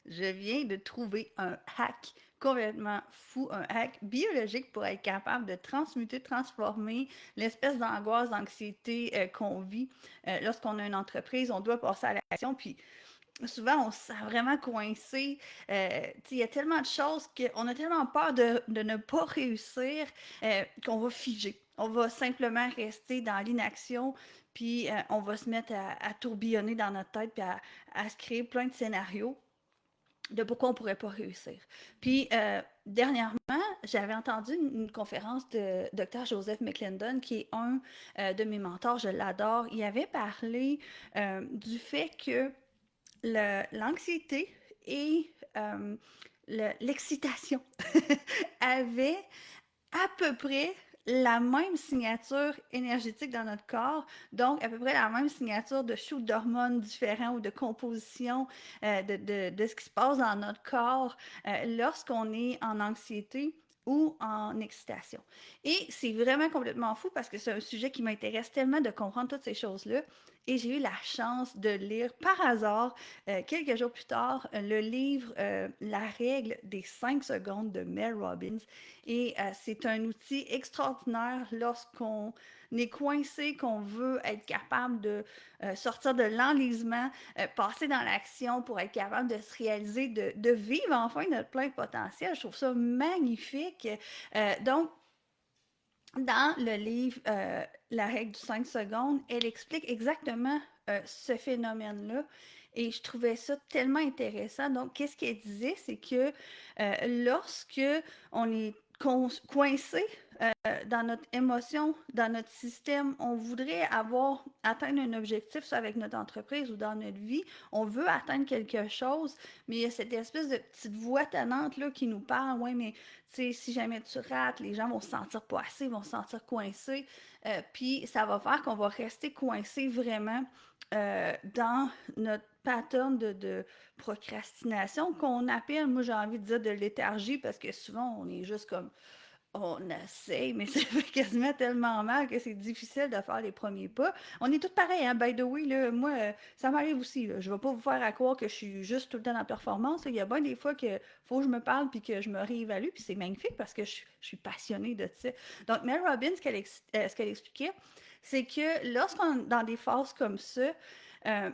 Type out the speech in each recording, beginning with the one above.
Je viens de trouver un hack complètement fou, un hack biologique pour être capable de transmuter, transformer l'espèce d'angoisse, d'anxiété qu'on vit lorsqu'on a une entreprise. On doit passer à l'action, puis souvent on se sent vraiment coincé. Il y a tellement de choses qu'on a tellement peur de ne pas réussir qu'on va figer. On va simplement rester dans l'inaction, puis on va se mettre à tourbillonner dans notre tête, puis à se créer plein de scénarios de pourquoi on ne pourrait pas réussir. Puis, dernièrement, j'avais entendu une conférence de Dr. Joseph McClendon, qui est un de mes mentors, je l'adore. Il avait parlé du fait que l'anxiété et l'excitation avaient à peu près la même signature énergétique dans notre corps, donc à peu près la même signature de shoot d'hormones différents ou de composition de ce qui se passe dans notre corps lorsqu'on est en anxiété ou en excitation. Et c'est vraiment complètement fou parce que c'est un sujet qui m'intéresse tellement de comprendre toutes ces choses-là. Et j'ai eu la chance de lire par hasard, quelques jours plus tard, le livre La règle des 5 secondes de Mel Robbins. Et c'est un outil extraordinaire lorsqu'on est coincé, qu'on veut être capable de sortir de l'enlisement, passer dans l'action pour être capable de se réaliser, de vivre enfin notre plein potentiel. Je trouve ça magnifique. Donc, dans le livre La règle du 5 secondes, elle explique exactement ce phénomène-là. Et je trouvais ça tellement intéressant. Donc, qu'est-ce qu'elle disait? C'est que lorsque on est coincé dans notre émotion, dans notre système, on voudrait avoir atteindre un objectif, soit avec notre entreprise ou dans notre vie, on veut atteindre quelque chose, mais il y a cette espèce de petite voix tannante là qui nous parle, ouais, mais tu sais, si jamais tu rates, les gens vont se sentir pas assez, vont se sentir coincés, puis ça va faire qu'on va rester coincé vraiment dans notre pattern de procrastination qu'on appelle, moi j'ai envie de dire de léthargie, parce que souvent on est juste comme on essaye, mais ça fait quasiment tellement mal que c'est difficile de faire les premiers pas. On est tous pareils, hein, by the way, là, moi, ça m'arrive aussi, là. Je vais pas vous faire à croire que je suis juste tout le temps dans la performance, là. Il y a bien des fois que faut que je me parle puis que je me réévalue, puis c'est magnifique parce que je suis passionnée de ça. Donc, Mel Robbins, ce qu'elle expliquait, c'est que lorsqu'on est dans des phases comme ça, euh,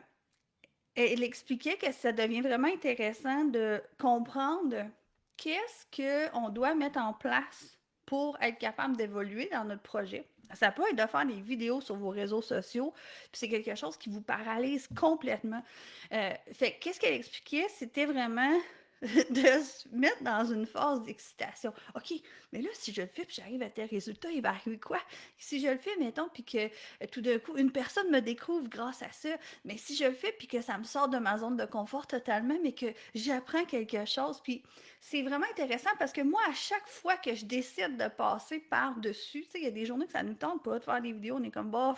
elle expliquait que ça devient vraiment intéressant de comprendre qu'est-ce qu'on doit mettre en place pour être capable d'évoluer dans notre projet. Ça peut être de faire des vidéos sur vos réseaux sociaux, puis c'est quelque chose qui vous paralyse complètement. Fait qu'est-ce qu'elle expliquait? C'était vraiment de se mettre dans une phase d'excitation. OK, mais là, si je le fais, puis j'arrive à tel résultat, il va arriver quoi? Si je le fais, mettons, puis que tout d'un coup, une personne me découvre grâce à ça, mais si je le fais, puis que ça me sort de ma zone de confort totalement, mais que j'apprends quelque chose, puis c'est vraiment intéressant parce que moi, à chaque fois que je décide de passer par-dessus, tu sais, il y a des journées que ça nous tente pas de faire des vidéos, on est comme, bah,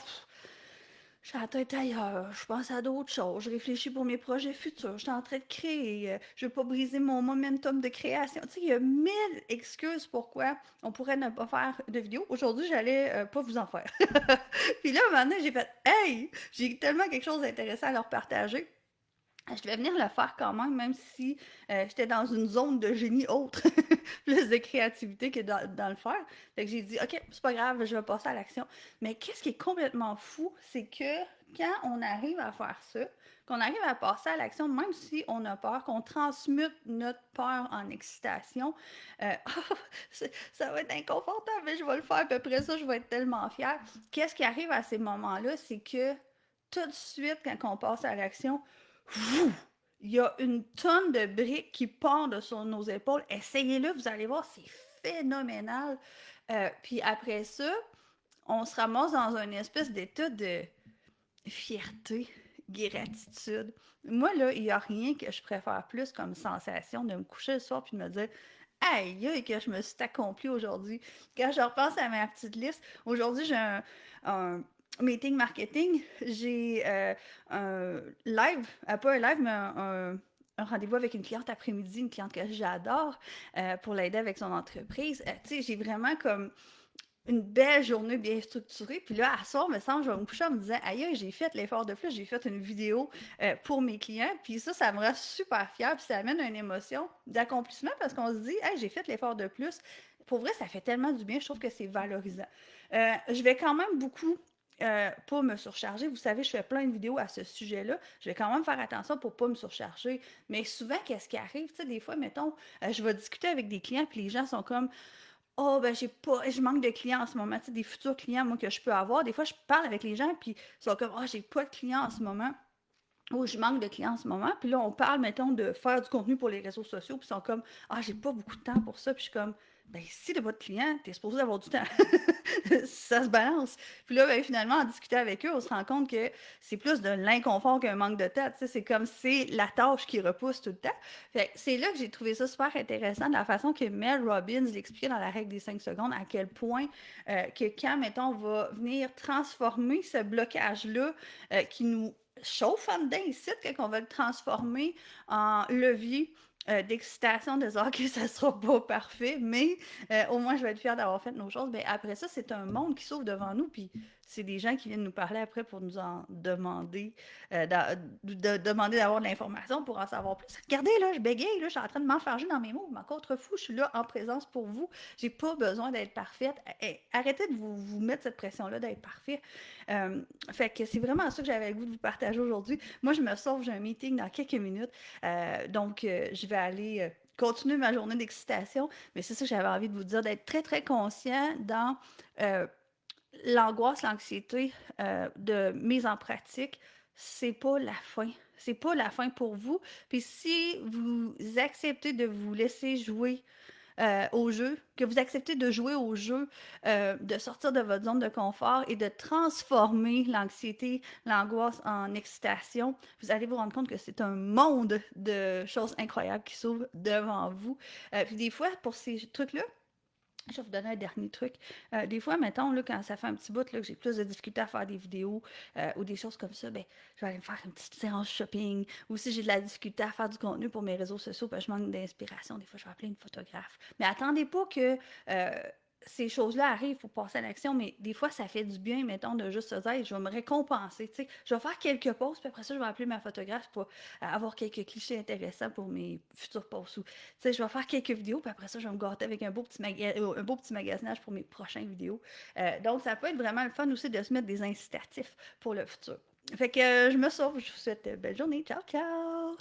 j'ai la tête ailleurs, je pense à d'autres choses, je réfléchis pour mes projets futurs, je suis en train de créer, je veux pas briser mon momentum de création. Tu sais, il y a mille excuses pourquoi on pourrait ne pas faire de vidéo. Aujourd'hui, j'allais pas vous en faire. Puis là, maintenant, j'ai fait, hey, j'ai tellement quelque chose d'intéressant à leur partager. Je devais venir le faire quand même, même si j'étais dans une zone de génie autre, plus de créativité que dans le faire. Fait que j'ai dit, OK, c'est pas grave, je vais passer à l'action. Mais qu'est-ce qui est complètement fou, c'est que quand on arrive à faire ça, qu'on arrive à passer à l'action, même si on a peur, qu'on transmute notre peur en excitation, euh, ça va être inconfortable, mais je vais le faire, puis après ça, je vais être tellement fière. Qu'est-ce qui arrive à ces moments-là, c'est que tout de suite, quand on passe à l'action, il y a une tonne de briques qui pendent sur nos épaules. Essayez-le, vous allez voir, c'est phénoménal. Puis après ça, on se ramasse dans une espèce d'état de fierté, gratitude. Moi, là, il n'y a rien que je préfère plus comme sensation de me coucher le soir puis de me dire aïe, aïe, que je me suis accomplie aujourd'hui. Quand je repense à ma petite liste, aujourd'hui, j'ai un meeting marketing. J'ai un live, pas un live, mais un rendez-vous avec une cliente après-midi, une cliente que j'adore, pour l'aider avec son entreprise. Tu sais, j'ai vraiment comme une belle journée bien structurée. Puis là, à soir, me semble, je vais me coucher en me disant, aïe, j'ai fait l'effort de plus, j'ai fait une vidéo pour mes clients. Puis ça me rend super fière. Puis ça amène une émotion d'accomplissement parce qu'on se dit, hey, j'ai fait l'effort de plus. Pour vrai, ça fait tellement du bien. Je trouve que c'est valorisant. Je vais quand même beaucoup pas me surcharger. Vous savez, je fais plein de vidéos à ce sujet-là. Je vais quand même faire attention pour pas me surcharger. Mais souvent, qu'est-ce qui arrive? Tu sais, des fois, mettons, je vais discuter avec des clients, puis les gens sont comme, oh, ben, j'ai pas, je manque de clients en ce moment. Tu sais, des futurs clients, moi, que je peux avoir. Des fois, je parle avec les gens, puis ils sont comme, oh, j'ai pas de clients en ce moment. Oh, je manque de clients en ce moment. Puis là, on parle, mettons, de faire du contenu pour les réseaux sociaux, puis ils sont comme, ah, j'ai pas beaucoup de temps pour ça. Puis je suis comme, ben, si t'as pas de clients, t'es supposé avoir du temps. Ça se balance. Puis là, ben, finalement, en discutant avec eux, on se rend compte que c'est plus de l'inconfort qu'un manque de temps. Tu sais, c'est comme c'est la tâche qui repousse tout le temps. Fait que c'est là que j'ai trouvé ça super intéressant, de la façon que Mel Robbins l'expliquait dans la règle des 5 secondes, à quel point que quand, mettons, on va venir transformer ce blocage-là qui nous chauffe en dedans ici, quand on va le transformer en levier d'excitation, de dire que ça sera pas parfait, mais au moins je vais être fière d'avoir fait nos choses. Mais après ça, c'est un monde qui s'ouvre devant nous, puis c'est des gens qui viennent nous parler après pour nous en demander, demander d'avoir de l'information pour en savoir plus. Regardez, là, je bégaye, là, je suis en train de m'enfarger dans mes mots, mais encore fou, je suis là en présence pour vous. J'ai pas besoin d'être parfaite. Arrêtez de vous mettre cette pression-là d'être parfait. Euh, Fait que c'est vraiment ça que j'avais le goût de vous partager aujourd'hui. Moi, je me sauve, j'ai un meeting dans quelques minutes. Donc, je vais aller continuer ma journée d'excitation. Mais c'est ça que j'avais envie de vous dire, d'être très, très conscient dans euh, l'angoisse, l'anxiété de mise en pratique. C'est pas la fin. C'est pas la fin pour vous. Puis si vous acceptez de vous laisser jouer au jeu, que vous acceptez de jouer au jeu, de sortir de votre zone de confort et de transformer l'anxiété, l'angoisse en excitation, vous allez vous rendre compte que c'est un monde de choses incroyables qui s'ouvrent devant vous. Puis des fois, pour ces trucs-là, je vais vous donner un dernier truc. Des fois, mettons, là, quand ça fait un petit bout là, que j'ai plus de difficultés à faire des vidéos ou des choses comme ça, ben, je vais aller me faire une petite séance shopping. Ou si j'ai de la difficulté à faire du contenu pour mes réseaux sociaux, ben, je manque d'inspiration, des fois, je vais appeler une photographe. Mais attendez pas que ces choses-là arrivent pour passer à l'action, mais des fois, ça fait du bien, mettons, de juste se dire, je vais me récompenser. Tu sais. Je vais faire quelques posts, puis après ça, je vais appeler ma photographe pour avoir quelques clichés intéressants pour mes futurs posts. Ou, tu sais, je vais faire quelques vidéos, puis après ça, je vais me gâter avec un beau petit magasinage pour mes prochaines vidéos. Donc, ça peut être vraiment le fun aussi de se mettre des incitatifs pour le futur. Fait que je me sauve, je vous souhaite une belle journée. Ciao, ciao!